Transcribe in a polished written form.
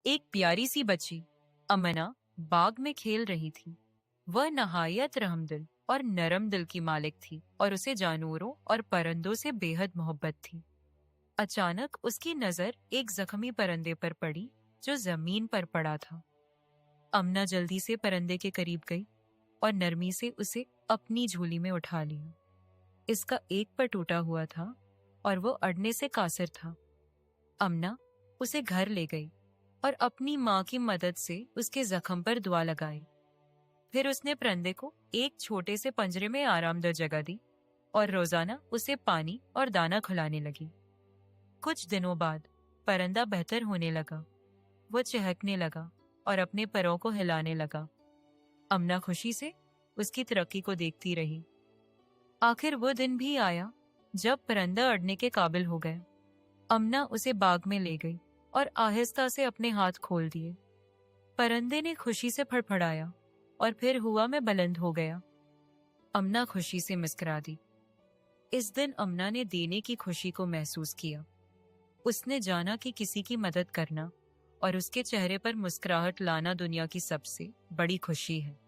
एक प्यारी सी बच्ची अमना बाग में खेल रही थी। वह नहायत रहमदिल और नरम दिल की मालिक थी और उसे जानवरों और परिंदों से बेहद मोहब्बत थी। अचानक उसकी नजर एक जख्मी परिंदे पर पड़ी जो जमीन पर पड़ा था। अमना जल्दी से परिंदे के करीब गई और नरमी से उसे अपनी झोली में उठा लिया। इसका एक पर टूटा हुआ था और वो अड़ने से कासिर था। अमना उसे घर ले गई और अपनी माँ की मदद से उसके जख्म पर दुआ लगाई। फिर उसने परिंदे को एक छोटे से पंजरे में आरामदायक जगह दी और रोजाना उसे पानी और दाना खिलाने लगी। कुछ दिनों बाद परिंदा बेहतर होने लगा। वो चहकने लगा और अपने पैरों को हिलाने लगा। अमना खुशी से उसकी तरक्की को देखती रही। आखिर वो दिन भी आया जब परिंदा अड़ने के काबिल हो गया। अमना उसे बाग में ले गई और आहिस्ता से अपने हाथ खोल दिए। परिंदे ने खुशी से फड़फड़ाया और फिर हवा में बुलंद हो गया। अमना खुशी से मुस्कुरा दी। इस दिन अमना ने देने की खुशी को महसूस किया। उसने जाना कि किसी की मदद करना और उसके चेहरे पर मुस्कुराहट लाना दुनिया की सबसे बड़ी खुशी है।